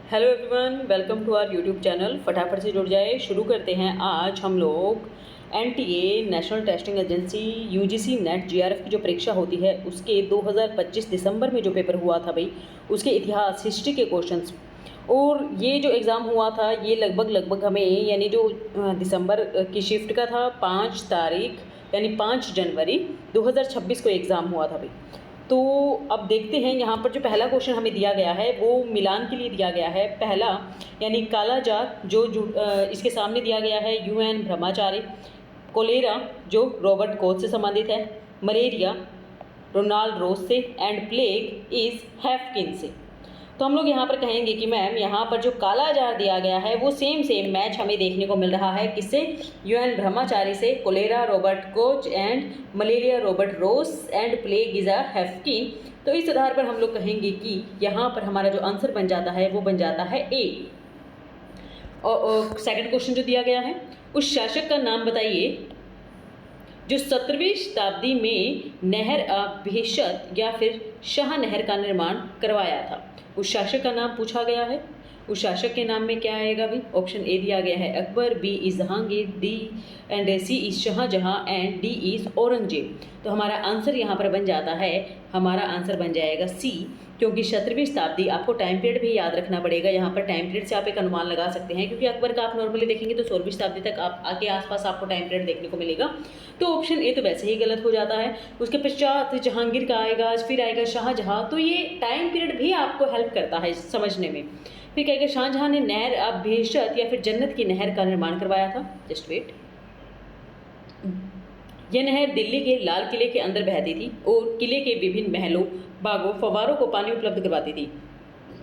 Hello everyone, welcome to our YouTube channel. फटाफट से जुड़ जाए। शुरू करते हैं। आज हम लोग NTA national testing agency UGC net GRF की जो परीक्षा होती है उसके 2025 दिसंबर में जो पेपर हुआ था भाई, उसके इतिहास हिस्ट्री के क्वेश्चंस। और ये जो एग्ज़ाम हुआ था ये लगभग हमें यानी जो दिसंबर की शिफ्ट का था 5 तारीख यानी 5 जनवरी 2026 को एग्ज़ाम हुआ था भाई। तो अब देखते हैं यहाँ पर जो पहला क्वेश्चन हमें दिया गया है वो मिलान के लिए दिया गया है। पहला यानी कालाजार इसके सामने दिया गया है यूएन ब्रह्मचारी। कोलेरा जो रॉबर्ट कोच से संबंधित है। मलेरिया रोनाल्ड रोज से। एंड प्लेग इज हैफकिन से। तो हम लोग यहाँ पर कहेंगे कि मैम यहाँ पर जो काला जार दिया गया है वो सेम मैच हमें देखने को मिल रहा है। किससे? यूएन ब्रह्मचारी से। Cholera Robert Koch and malaria Robert Ross and plague is a Haffkine. तो इस आधार पर हम लोग कहेंगे कि यहाँ पर हमारा जो आंसर बन जाता है वो बन जाता है ए। और सेकंड क्वेश्चन जो दिया गया है, उस शासक का नाम बताइए जो 17वीं शताब्दी में नहर अभिषत या फिर शाह नहर का निर्माण करवाया था। उस शासक का नाम पूछा गया है। उस शासक के नाम में क्या आएगा भाई? ऑप्शन ए दिया गया है Akbar, B is Jahangir, D and C is Shahjahan and D is Aurangzeb. तो हमारा आंसर यहाँ पर बन जाता है, हमारा आंसर बन जाएगा सी। क्योंकि 17वीं शताब्दी, आपको टाइम पीरियड भी याद रखना पड़ेगा। यहाँ पर टाइम पीरियड से आप एक अनुमान लगा सकते हैं, क्योंकि अकबर का आप नॉर्मली देखेंगे तो 16वीं शताब्दी तक आप आके आसपास आपको टाइम पीरियड देखने को मिलेगा। तो ऑप्शन ए तो वैसे ही गलत हो जाता है। उसके पश्चात जहांगीर का आएगा, फिर आएगा शाहजहां। तो ये टाइम पीरियड भी आपको हेल्प करता है समझने में। फिर कहेगा शाहजहां ने नहर अभिषत या फिर जन्नत की नहर का निर्माण करवाया था। Just wait. यह नहर दिल्ली के लाल किले के अंदर बहती थी और किले के विभिन्न महलों, बागों, फव्वारों को पानी उपलब्ध करवाती थी।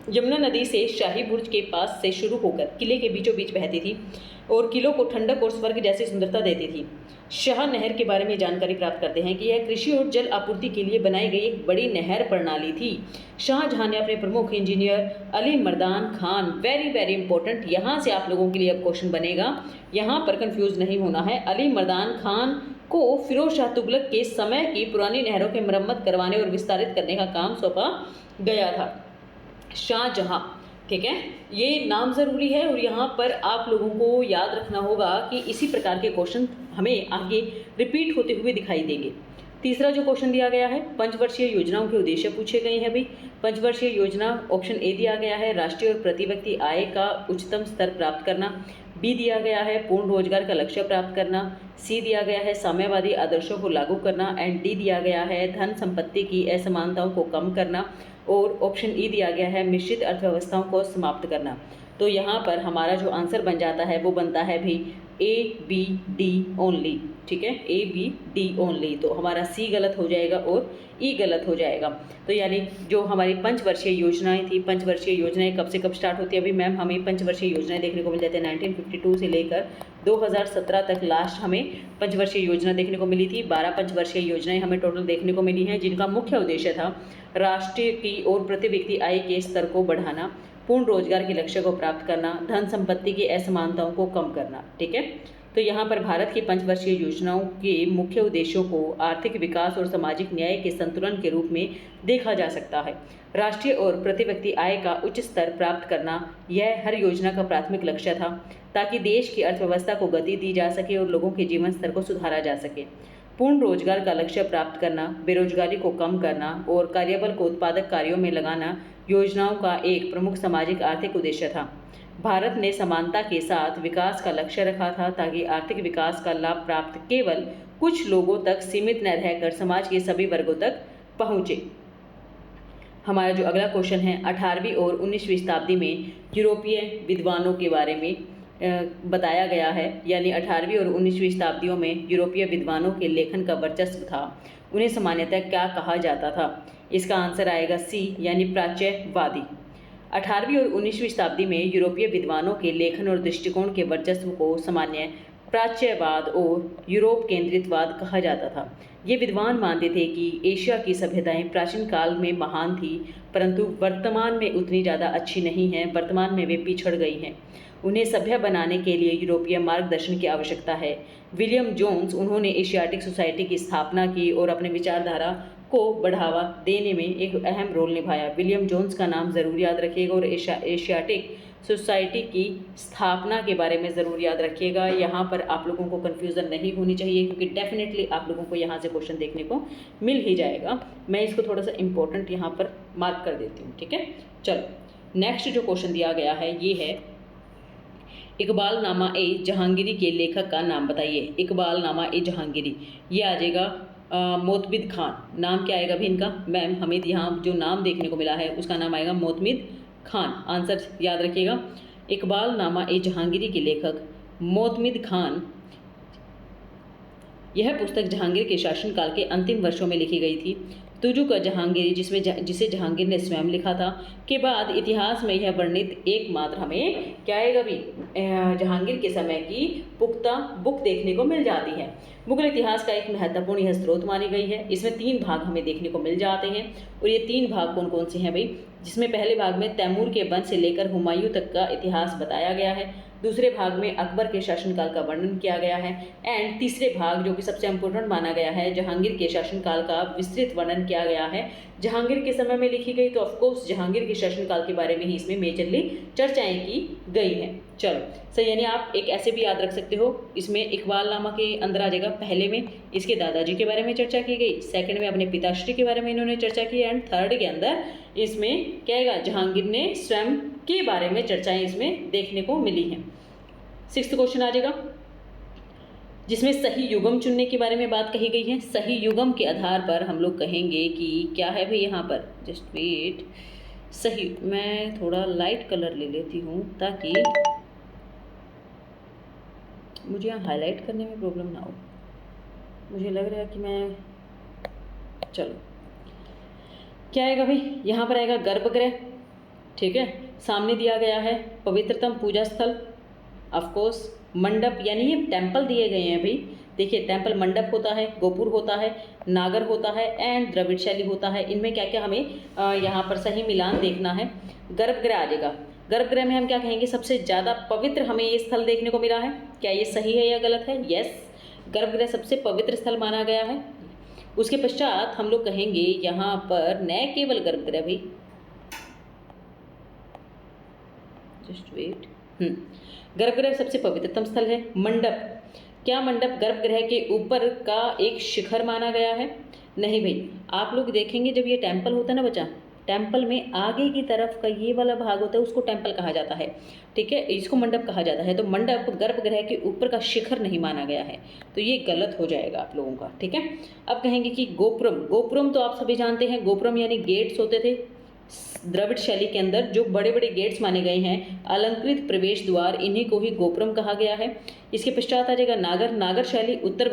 यमुना नदी से शाही बुर्ज के पास से शुरू होकर किले के बीचों बीच बहती थी और किलों को ठंडक और स्वर्ग जैसी सुंदरता देती थी। शाह नहर के बारे में जानकारी प्राप्त करते हैं कि यह कृषि और जल आपूर्ति के लिए बनाई गई एक बड़ी नहर प्रणाली थी। शाहजहां ने अपने प्रमुख engineer Ali Mardan Khan, very important, यहाँ से आप लोगों के लिए अब क्वेश्चन बनेगा, यहाँ पर कंफ्यूज नहीं होना है। अली मर्दान खान को फिरोज शाह तुगलक के समय की पुरानी नहरों की मरम्मत करवाने और विस्तारित करने का काम सौंपा गया था। शाहजहां, ठीक है, ये नाम ज़रूरी है और यहाँ पर आप लोगों को याद रखना होगा कि इसी प्रकार के क्वेश्चन हमें आगे रिपीट होते हुए दिखाई देंगे। तीसरा जो क्वेश्चन दिया गया है, पंचवर्षीय योजनाओं के उद्देश्य पूछे गए हैं भाई। पंचवर्षीय योजना, ऑप्शन ए दिया गया है राष्ट्रीय और प्रति व्यक्ति आय का उच्चतम स्तर प्राप्त करना। बी दिया गया है पूर्ण रोजगार का लक्ष्य प्राप्त करना। सी दिया गया है साम्यवादी आदर्शों को लागू करना। एंड डी दिया गया है धन संपत्ति की असमानताओं को कम करना। और ऑप्शन ई दिया गया है मिश्रित अर्थव्यवस्थाओं को समाप्त करना। तो यहाँ पर हमारा जो आंसर बन जाता है वो बनता है भी ए बी डी ओनली, ठीक है, ए बी डी ओनली। तो हमारा सी गलत हो जाएगा और ई गलत हो जाएगा। तो यानी जो हमारी पंचवर्षीय योजनाएं थी, पंचवर्षीय योजनाएं कब से कब स्टार्ट होती है अभी मैम? हमें पंचवर्षीय योजनाएं देखने को मिल जाती है 1952 से लेकर 2017 तक लास्ट हमें पंचवर्षीय योजना देखने को मिली थी। 12 पंचवर्षीय योजनाएं हमें टोटल देखने को मिली हैं, जिनका मुख्य उद्देश्य था राष्ट्र की और प्रति व्यक्ति आय के स्तर को बढ़ाना, पूर्ण रोजगार के लक्ष्य को प्राप्त करना, धन संपत्ति की असमानताओं को कम करना, ठीक है। तो यहाँ पर भारत की पंचवर्षीय योजनाओं के मुख्य उद्देश्यों को आर्थिक विकास और सामाजिक न्याय के संतुलन के रूप में देखा जा सकता है। राष्ट्रीय और प्रति व्यक्ति आय का उच्च स्तर प्राप्त करना यह हर योजना का प्राथमिक लक्ष्य था, ताकि देश की अर्थव्यवस्था को गति दी जा सके और लोगों के जीवन स्तर को सुधारा जा सके। पूर्ण रोजगार का लक्ष्य प्राप्त करना, बेरोजगारी को कम करना और कार्यबल को उत्पादक कार्यों में लगाना योजनाओं का एक प्रमुख सामाजिक आर्थिक उद्देश्य था। भारत ने समानता के साथ विकास का लक्ष्य रखा था, ताकि आर्थिक विकास का लाभ प्राप्त केवल कुछ लोगों तक सीमित न रहकर समाज के सभी वर्गों तक पहुँचे। हमारा जो अगला क्वेश्चन है, 18वीं और 19वीं शताब्दी में यूरोपीय विद्वानों के बारे में बताया गया है। यानी 18वीं और 19वीं शताब्दियों में यूरोपीय विद्वानों के लेखन का वर्चस्व था। उन्हें सामान्यतः क्या कहा जाता था? इसका आंसर आएगा सी, यानी प्राच्यवादी। 18वीं और 19वीं शताब्दी में यूरोपीय विद्वानों के लेखन और दृष्टिकोण के वर्चस्व को सामान्य प्राच्यवाद और यूरोप केंद्रितवाद कहा जाता था। ये विद्वान मानते थे कि एशिया की सभ्यताएं प्राचीन काल में महान थी, परंतु वर्तमान में उतनी ज़्यादा अच्छी नहीं हैं। वर्तमान में वे पिछड़ गई हैं। उन्हें सभ्य बनाने के लिए यूरोपीय मार्गदर्शन की आवश्यकता है। विलियम जोन्स, उन्होंने एशियाटिक सोसाइटी की स्थापना की और अपने विचारधारा को बढ़ावा देने में एक अहम रोल निभाया। विलियम जोन्स का नाम ज़रूर याद रखिएगा और एशियाटिक सोसाइटी की स्थापना के बारे में ज़रूर याद रखिएगा। यहाँ पर आप लोगों को कन्फ्यूज़न नहीं होनी चाहिए, क्योंकि डेफिनेटली आप लोगों को यहाँ से क्वेश्चन देखने को मिल ही जाएगा। मैं इसको थोड़ा सा इम्पोर्टेंट यहाँ पर मार्क कर देती हूँ, ठीक है। चलो नेक्स्ट जो क्वेश्चन दिया गया है ये है, इकबाल नामा ए जहांगीरी के लेखक का नाम बताइए। इकबाल नामा ए जहांगीरी, ये आ जाएगा मोतमिद खान। नाम क्या आएगा भी इनका मैम? हमें यहाँ जो नाम देखने को मिला है उसका नाम आएगा मोतमिद खान। आंसर याद रखिएगा, इकबाल नामा ए जहांगीरी के लेखक मोतमिद खान। यह पुस्तक जहांगीर के शासनकाल के अंतिम वर्षों में लिखी गई थी। तुजु का जहांगीरी, जिसे जहांगीर ने स्वयं लिखा था, के बाद इतिहास में यह वर्णित एकमात्र हमें क्या आएगा भी जहांगीर के समय की पुख्ता बुक देखने को मिल जाती है। मुगल इतिहास का एक महत्वपूर्ण यह स्रोत मानी गई है। इसमें 3 भाग हमें देखने को मिल जाते हैं, और ये 3 भाग कौन कौन से हैं भाई? जिसमें पहले भाग में तैमूर के वंश से लेकर हुमायूं तक का इतिहास बताया गया है। दूसरे भाग में अकबर के शासनकाल का वर्णन किया गया है। एंड तीसरे भाग जो कि सबसे इम्पोर्टेंट माना गया है, जहांगीर के शासनकाल का विस्तृत वर्णन किया गया है। जहांगीर के समय में लिखी गई, तो ऑफकोर्स जहांगीर के शासनकाल के बारे में ही इसमें मेजरली चर्चाएं की गई हैं। चलो सही, यानी आप एक ऐसे भी याद रख सकते हो, इसमें इकबाल नामा के अंदर आ जाएगा। पहले में इसके दादाजी के बारे में चर्चा की गई, सेकंड में अपने पिताश्री के बारे में इन्होंने चर्चा की, एंड थर्ड के अंदर इसमें क्या आएगा, जहांगीर ने स्वयं के बारे में चर्चाएं इसमें देखने को मिली हैं। 6th क्वेश्चन आ जाएगा, जिसमें सही युगम चुनने के बारे में बात कही गई है। सही युगम के आधार पर हम लोग कहेंगे कि क्या है भाई यहाँ पर, जस्ट वेट, सही, मैं थोड़ा लाइट कलर ले लेती हूँ ताकि मुझे यहाँ हाईलाइट करने में प्रॉब्लम ना हो। मुझे लग रहा है कि मैं, चलो क्या आएगा भाई, यहाँ पर आएगा गर्भगृह, ठीक है। सामने दिया गया है पवित्रतम पूजा स्थल, ऑफकोर्स मंडप, यानी ये टेम्पल दिए गए हैं भाई। देखिए टेम्पल मंडप होता है, गोपुर होता है, नागर होता है, एंड द्रविड़ शैली होता है। इनमें क्या क्या हमें यहाँ पर सही मिलान देखना है। गर्भगृह आ जाएगा। गर्भगृह में हम क्या कहेंगे, सबसे ज़्यादा पवित्र हमें ये स्थल देखने को मिला है। क्या ये सही है या गलत है? यस, गर्भगृह सबसे पवित्र स्थल माना गया है। उसके पश्चात हम लोग कहेंगे यहाँ पर न केवल गर्भगृह भाई, जस्ट वेट, गर्भगृह सबसे पवित्रतम स्थल है। मंडप, क्या मंडप गर्भगृह के ऊपर का एक शिखर माना गया है? नहीं भाई, आप लोग देखेंगे जब ये टेम्पल होता है ना बच्चा, टेम्पल में आगे की तरफ का ये वाला भाग होता है, उसको टेम्पल कहा जाता है, ठीक है, इसको मंडप कहा जाता है। तो मंडप गर्भगृह के ऊपर का शिखर नहीं माना गया है, तो ये गलत हो जाएगा आप लोगों का, ठीक है। अब कहेंगे कि गोपुरम, गोपुरम तो आप सभी जानते हैं, गोपुरम यानी गेट्स होते थे द्रविड़ शैली के अंदर, जो बड़े बड़े गेट्स माने गए हैं, अलंकृत प्रवेश द्वार, इन्हीं को ही गोपुरम कहा गया है। इसके पश्चात आ जाएगा नागर। नागर शैली उत्तर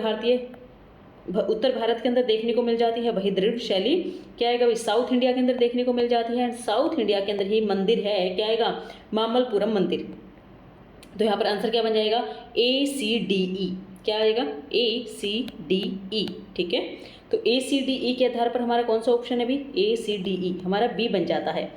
भारत के अंदर देखने को मिल जाती है। वही द्रविड़ शैली क्या आएगा भाई, साउथ इंडिया के अंदर देखने को मिल जाती है। साउथ इंडिया के अंदर ही मंदिर है, क्या आएगा, मामल्लपुरम मंदिर। तो यहाँ पर आंसर क्या बन जाएगा, ACDE, क्या आएगा, ACDE, ठीक है। तो ACDE के आधार पर हमारा कौन सा ऑप्शन है भी, ACDE हमारा बी बन जाता है।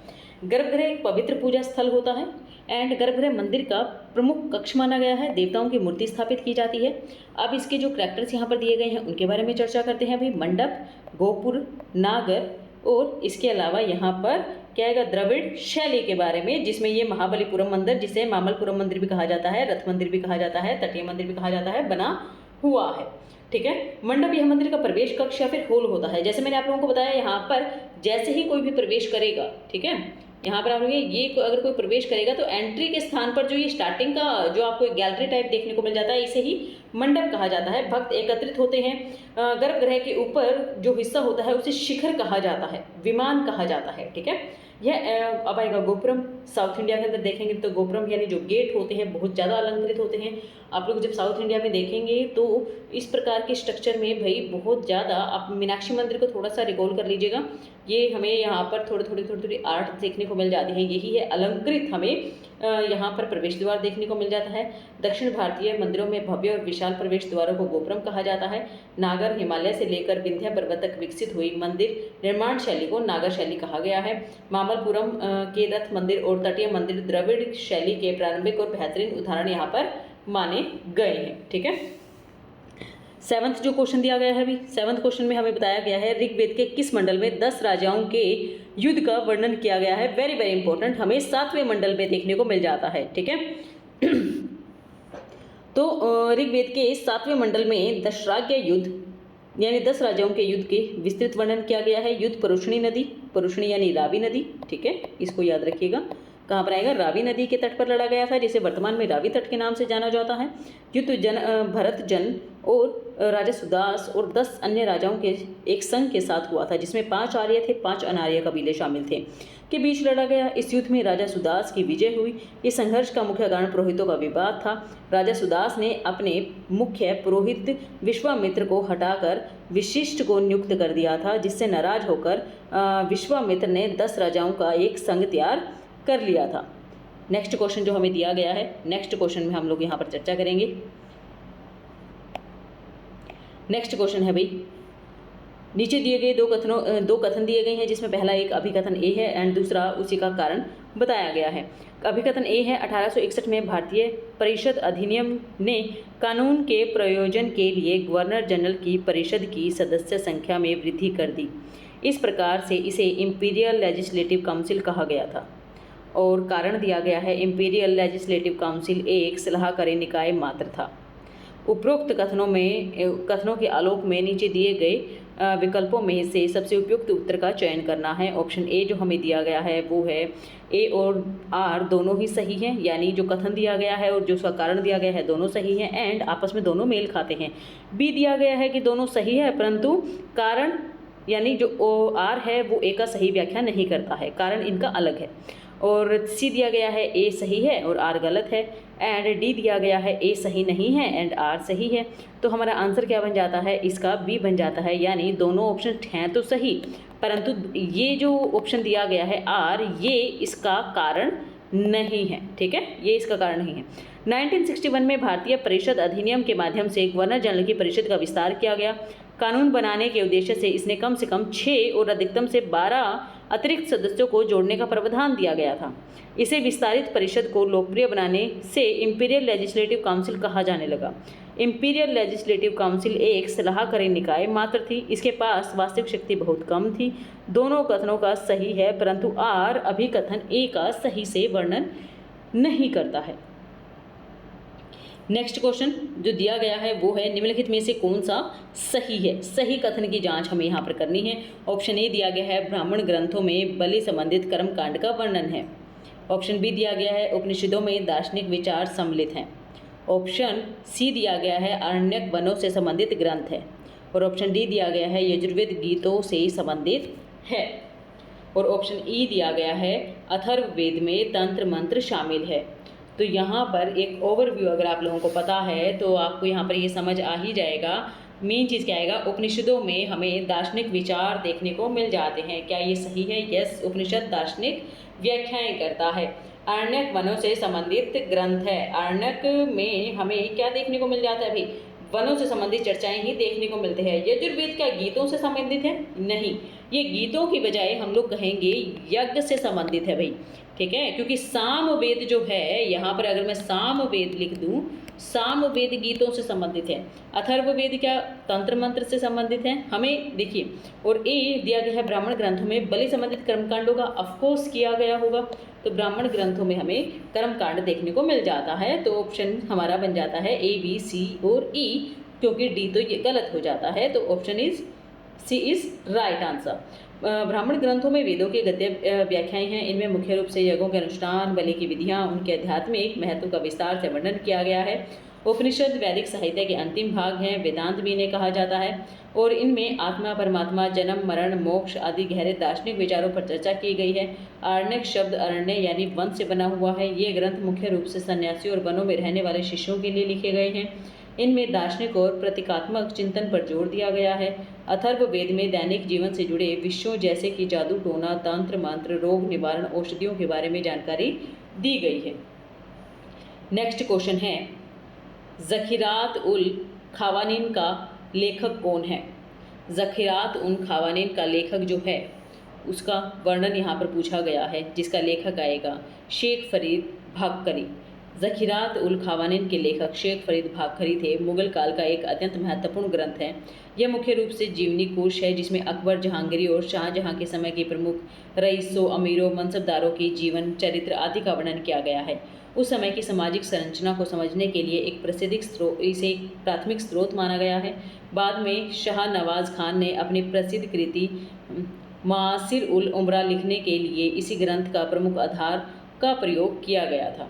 गर्भगृह एक पवित्र पूजा स्थल होता है, एंड गर्भगृह मंदिर का प्रमुख कक्ष माना गया है। देवताओं की मूर्ति स्थापित की जाती है। अब इसके जो करैक्टर्स यहाँ पर दिए गए हैं उनके बारे में चर्चा करते हैं भाई। मंडप, गोपुर, नागर, और इसके अलावा यहाँ पर क्या आएगा, द्रविड़ शैली के बारे में, जिसमें ये महाबलीपुरम मंदिर, जिसे मामल्लपुरम मंदिर भी कहा जाता है, रथ मंदिर भी कहा जाता है, तटीय मंदिर भी कहा जाता है, बना हुआ है, ठीक है। मंडप यह मंदिर का प्रवेश कक्ष या फिर हॉल होता है। जैसे मैंने आप लोगों को बताया, यहाँ पर जैसे ही कोई भी प्रवेश करेगा, ठीक है, यहाँ पर आप लोग ये अगर कोई प्रवेश करेगा तो एंट्री के स्थान पर जो ये स्टार्टिंग का जो आपको गैलरी टाइप देखने को मिल जाता है, इसे ही मंडप कहा जाता है। भक्त एकत्रित होते हैं। गर्भगृह के ऊपर जो हिस्सा होता है उसे शिखर कहा जाता है, विमान कहा जाता है, ठीक है। यह अब आएगा गोपुरम। साउथ इंडिया के अंदर देखेंगे तो गोपुरम यानी जो गेट होते हैं बहुत ज़्यादा अलंकृत होते हैं। आप लोग जब साउथ इंडिया में देखेंगे तो इस प्रकार के स्ट्रक्चर में भाई बहुत ज़्यादा, आप मीनाक्षी मंदिर को थोड़ा सा रिकॉल कर लीजिएगा, ये हमें यहाँ पर थोड़ी आर्ट देखने को मिल जाती है। यही है अलंकृत, हमें यहाँ पर प्रवेश द्वार देखने को मिल जाता है। दक्षिण भारतीय मंदिरों में भव्य और विशाल प्रवेश द्वारों को गोपुरम कहा जाता है। नागर हिमालय से लेकर विंध्य पर्वत तक विकसित हुई मंदिर निर्माण शैली को नागर शैली कहा गया है। मामल्लपुरम के रथ मंदिर और तटीय मंदिर द्रविड़ शैली के प्रारंभिक और बेहतरीन उदाहरण यहाँ पर माने गए हैं, ठीक है। सेवंथ जो क्वेश्चन दिया गया है अभी, सेवंथ क्वेश्चन में हमें बताया गया है ऋग्वेद के किस मंडल में 10 राजाओं के युद्ध का वर्णन किया गया है। वेरी वेरी इंपॉर्टेंट, हमें 7वें मंडल में देखने को मिल जाता है। ठीक है, तो ऋग्वेद के 7वें मंडल में दशराज्य युद्ध यानी 10 राजाओं के युद्ध के विस्तृत वर्णन किया गया है। युद्ध परुष्णी नदी, परुष्णी यानी रावी नदी, ठीक है, इसको याद रखिएगा। कहाँ पर आएगा? रावी नदी के तट पर लड़ा गया था, जिसे वर्तमान में रावी तट के नाम से जाना जाता है। युद्ध भरत जन और राजा सुदास और 10 अन्य राजाओं के एक संघ के साथ हुआ था, जिसमें 5 आर्य थे, 5 अनार्य कबीले शामिल थे, के बीच लड़ा गया। इस युद्ध में राजा सुदास की विजय हुई। इस संघर्ष का मुख्य कारण पुरोहितों का विवाद था। राजा सुदास ने अपने मुख्य पुरोहित विश्वामित्र को हटाकर विशिष्ट को नियुक्त कर दिया था, जिससे नाराज होकर विश्वामित्र ने 10 राजाओं का एक संघ तैयार कर लिया था। नेक्स्ट क्वेश्चन जो हमें दिया गया है, नेक्स्ट क्वेश्चन में हम लोग यहाँ पर चर्चा करेंगे। नेक्स्ट क्वेश्चन है भाई, नीचे दिए गए दो कथन दिए गए हैं, जिसमें पहला एक अभिकथन ए है एंड दूसरा उसी का कारण बताया गया है। अभिकथन ए है 1861 में भारतीय परिषद अधिनियम ने कानून के प्रयोजन के लिए गवर्नर जनरल की परिषद की सदस्य संख्या में वृद्धि कर दी। इस प्रकार से इसे इंपीरियल लेजिस्लेटिव काउंसिल कहा गया था। और कारण दिया गया है इंपीरियल लेजिस्लेटिव काउंसिल एक सलाहकारी निकाय मात्र था। उपरोक्त कथनों के आलोक में नीचे दिए गए विकल्पों में से सबसे उपयुक्त उत्तर का चयन करना है। ऑप्शन ए जो हमें दिया गया है वो है ए और आर दोनों ही सही हैं, यानी जो कथन दिया गया है और जो उसका कारण दिया गया है दोनों सही हैं एंड आपस में दोनों मेल खाते हैं। बी दिया गया है कि दोनों सही है, परंतु कारण यानी जो ओ आर है वो ए का सही व्याख्या नहीं करता है, कारण इनका अलग है। और सी दिया गया है ए सही है और आर गलत है, एंड डी दिया गया है ए सही नहीं है एंड आर सही है। तो हमारा आंसर क्या बन जाता है? इसका बी बन जाता है, यानी दोनों ऑप्शन हैं तो सही, परंतु ये जो ऑप्शन दिया गया है आर, ये इसका कारण नहीं है। ठीक है, ये इसका कारण नहीं है। 1961 में भारतीय परिषद अधिनियम के माध्यम से गवर्नर जनरल की परिषद का विस्तार किया गया। कानून बनाने के उद्देश्य से इसने कम से कम 6 और अधिकतम से 12 अतिरिक्त सदस्यों को जोड़ने का प्रावधान दिया गया था। इसे विस्तारित परिषद को लोकप्रिय बनाने से इंपीरियल लेजिस्लेटिव काउंसिल कहा जाने लगा। इंपीरियल लेजिस्लेटिव काउंसिल एक सलाहकारी निकाय मात्र थी। इसके पास वास्तविक शक्ति बहुत कम थी। दोनों कथनों का सही है, परंतु आर अभिकथन ए का सही से वर्णन नहीं करता है। नेक्स्ट क्वेश्चन जो दिया गया है वो है निम्नलिखित में से कौन सा सही है? सही कथन की जांच हमें यहाँ पर करनी है। ऑप्शन ए दिया गया है ब्राह्मण ग्रंथों में बलि संबंधित कर्मकांड का वर्णन है। ऑप्शन बी दिया गया है उपनिषदों में दार्शनिक विचार सम्मिलित हैं। ऑप्शन सी दिया गया है आरण्यक वनों से संबंधित ग्रंथ है। और ऑप्शन डी दिया गया है यजुर्वेद गीतों से संबंधित है। और ऑप्शन ई दिया गया है अथर्ववेद में तंत्र मंत्र शामिल है। तो यहाँ पर एक ओवरव्यू अगर आप लोगों को पता है तो आपको यहाँ पर ये समझ आ ही जाएगा। मेन चीज़ क्या आएगा? उपनिषदों में हमें दार्शनिक विचार देखने को मिल जाते हैं। क्या ये सही है? यस, उपनिषद दार्शनिक व्याख्याएं करता है। आरण्यक वनों से संबंधित ग्रंथ है। आरण्यक में हमें क्या देखने को मिल जाता है भाई? वनों से संबंधित चर्चाएं ही देखने को मिलते हैं। यजुर्वेद क्या गीतों से संबंधित है? नहीं, ये गीतों की बजाय हम लोग कहेंगे यज्ञ से संबंधित है भाई। ठीक है, क्योंकि सामवेद जो है, यहाँ पर अगर मैं सामवेद लिख दूँ, सामवेद गीतों से संबंधित है। अथर्ववेद क्या तंत्र मंत्र से संबंधित है? हमें देखिए, और ए दिया गया है ब्राह्मण ग्रंथों में बलि संबंधित कर्मकांडों का ऑफकोर्स किया गया होगा, तो ब्राह्मण ग्रंथों में हमें कर्मकांड देखने को मिल जाता है। तो ऑप्शन हमारा बन जाता है ए, बी, सी और ई, क्योंकि डी तो ये गलत हो जाता है। तो option is C is right answer. ब्राह्मण ग्रंथों में वेदों के गद्य व्याख्याएं हैं। इनमें मुख्य रूप से यज्ञों के अनुष्ठान, बलि की विधियां, उनके आध्यात्मिक महत्व का विस्तार से वर्णन किया गया है। उपनिषद वैदिक साहित्य के अंतिम भाग हैं, वेदांत भी इन्हें कहा जाता है, और इनमें आत्मा, परमात्मा, जन्म, मरण, मोक्ष आदि गहरे दार्शनिक विचारों पर चर्चा की गई है। आरण्यक शब्द अरण्य यानी वन से बना हुआ है। ये ग्रंथ मुख्य रूप से सन्यासियों और वनों में रहने वाले शिष्यों के लिए लिखे गए हैं। इनमें दार्शनिक और प्रतीकात्मक चिंतन पर जोर दिया गया है। अथर्ववेद में दैनिक जीवन से जुड़े विषयों जैसे कि जादू टोना, तंत्र मंत्र, रोग निवारण, औषधियों के बारे में जानकारी दी गई है। नेक्स्ट क्वेश्चन है ज़खीरात उल ख़वानीन का लेखक कौन है? ज़खीरात उल ख़वानीन का लेखक जो है उसका वर्णन यहाँ पर पूछा गया है, जिसका लेखक आएगा शेख फरीद भाकरी। ज़खीरात उल ख़वानीन के लेखक शेख फरीद भाखरी थे। मुगल काल का एक अत्यंत महत्वपूर्ण ग्रंथ है। यह मुख्य रूप से जीवनी कोश है, जिसमें अकबर, जहांगीर और शाहजहां के समय के प्रमुख रईसों, अमीरों, मनसबदारों की जीवन चरित्र आदि का वर्णन किया गया है। उस समय की सामाजिक संरचना को समझने के लिए इसे एक प्राथमिक स्रोत माना गया है। बाद में शाह नवाज खान ने अपनी प्रसिद्ध कृति मासिर उल उमरा लिखने के लिए इसी ग्रंथ का प्रमुख आधार का प्रयोग किया गया था।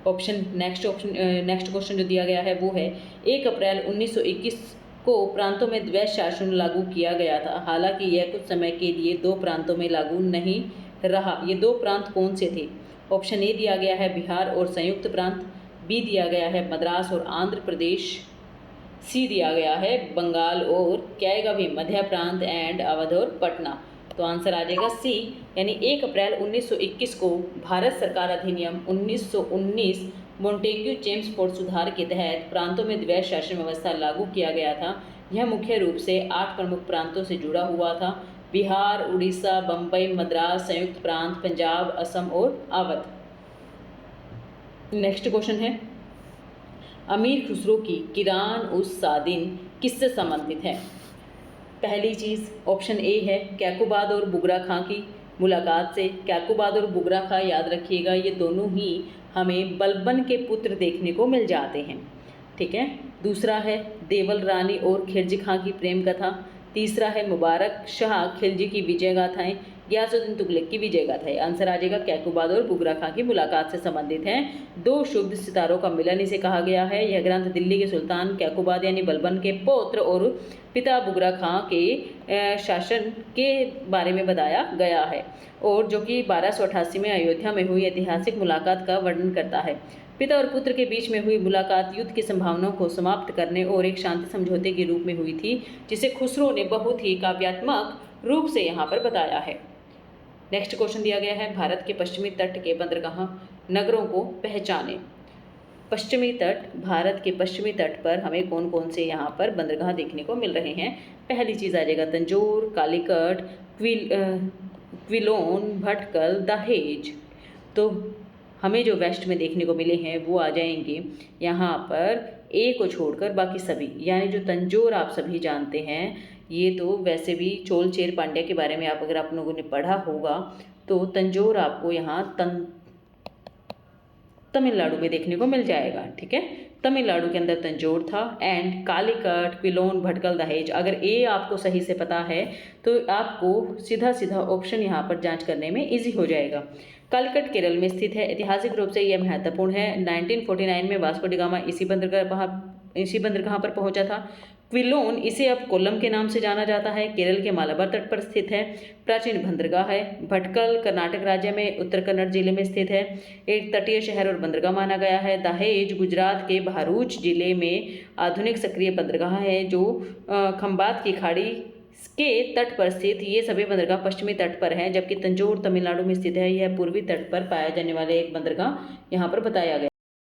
नेक्स्ट क्वेश्चन जो दिया गया है वो है 1 अप्रैल 1921 को प्रांतों में द्वैध शासन लागू किया गया था। हालांकि यह कुछ समय के लिए 2 प्रांतों में लागू नहीं रहा। ये 2 प्रांत कौन से थे? ऑप्शन ए दिया गया है बिहार और संयुक्त प्रांत, बी दिया गया है मद्रास और आंध्र प्रदेश, सी दिया गया है बंगाल और क्या आएगा भी मध्य प्रांत एंड अवध और पटना। तो आंसर आ जाएगा सी, यानी 1 अप्रैल 1921 को भारत सरकार अधिनियम 1919 मोंटेग्यू चेम्सफोर्ड सुधार के तहत प्रांतों में द्वैध शासन व्यवस्था लागू किया गया था। यह मुख्य रूप से 8 प्रमुख प्रांतों से जुड़ा हुआ था: बिहार, उड़ीसा, बम्बई, मद्रास, संयुक्त प्रांत, पंजाब, असम और अवध। नेक्स्ट क्वेश्चन है, अमीर खुसरो की किरान उस सादिन किससे संबंधित है? पहली चीज़ ऑप्शन ए है कैकुबाद और बुगरा खां की मुलाकात से। कैकुबाद और बुगरा खां याद रखिएगा, ये दोनों ही हमें बलबन के पुत्र देखने को मिल जाते हैं। ठीक है। दूसरा है देवल रानी और खिलजी खां की प्रेम कथा। तीसरा है मुबारक शाह खिलजी की विजय गाथाएं, गियासुद्दीन तुगलक की विजय गाथाएं। आंसर आ जाएगा कैकुबाद और बुगरा खां की मुलाकात से संबंधित हैं। 2 शुभ सितारों का मिलन इसे कहा गया है। यह ग्रंथ दिल्ली के सुल्तान कैकुबाद यानी बलबन के पौत्र और पिता बुगरा खां के शासन के बारे में बताया गया है, और जो कि 1288 में अयोध्या में हुई ऐतिहासिक मुलाकात का वर्णन करता है। पिता और पुत्र के बीच में हुई मुलाकात युद्ध की संभावनाओं को समाप्त करने और एक शांति समझौते के रूप में हुई थी, जिसे खुसरो ने बहुत ही काव्यात्मक रूप से यहाँ पर बताया है। नेक्स्ट क्वेश्चन दिया गया है, भारत के पश्चिमी तट के बंदरगाह नगरों को पहचाने। पश्चिमी तट, भारत के पश्चिमी तट पर हमें कौन कौन से यहाँ पर बंदरगाह देखने को मिल रहे हैं? पहली चीज़ आ जाएगा तंजौर, कालीकट, क्विलोन, भटकल, दहेज। तो हमें जो वेस्ट में देखने को मिले हैं वो आ जाएंगे यहाँ पर ए को छोड़कर बाकी सभी, यानी जो तंजौर आप सभी जानते हैं, ये तो वैसे भी चोल चेर पांड्या के बारे में अगर आप लोगों ने पढ़ा होगा तो तंजौर आपको यहाँ तमिलनाडु में देखने को मिल जाएगा। ठीक है, तमिलनाडु के अंदर तंजौर था। एंड कालीकट, क्विलोन, भटकल, दहेज, अगर ए आपको सही से पता है तो आपको सीधा सीधा ऑप्शन यहाँ पर जांच करने में इजी हो जाएगा। कालीकट केरल में स्थित है। ऐतिहासिक रूप से यह महत्वपूर्ण है। 1949 में वास्को डी गामा इसी बंदरगाह पर पहुंचा था। क्विलोन, इसे अब कोल्लम के नाम से जाना जाता है, केरल के मालाबार तट पर स्थित है, प्राचीन बंदरगाह है। भटकल कर्नाटक राज्य में उत्तर कन्नड़ जिले में स्थित है, एक तटीय शहर और बंदरगाह माना गया है। दहेज गुजरात के भरूच जिले में आधुनिक सक्रिय बंदरगाह है, जो खंबात की खाड़ी के तट पर स्थित। ये सभी बंदरगाह पश्चिमी तट पर हैं, जबकि तंजौर तमिलनाडु में स्थित है। यह पूर्वी तट पर पाया जाने वाले एक बंदरगाह यहाँ पर बताया गया।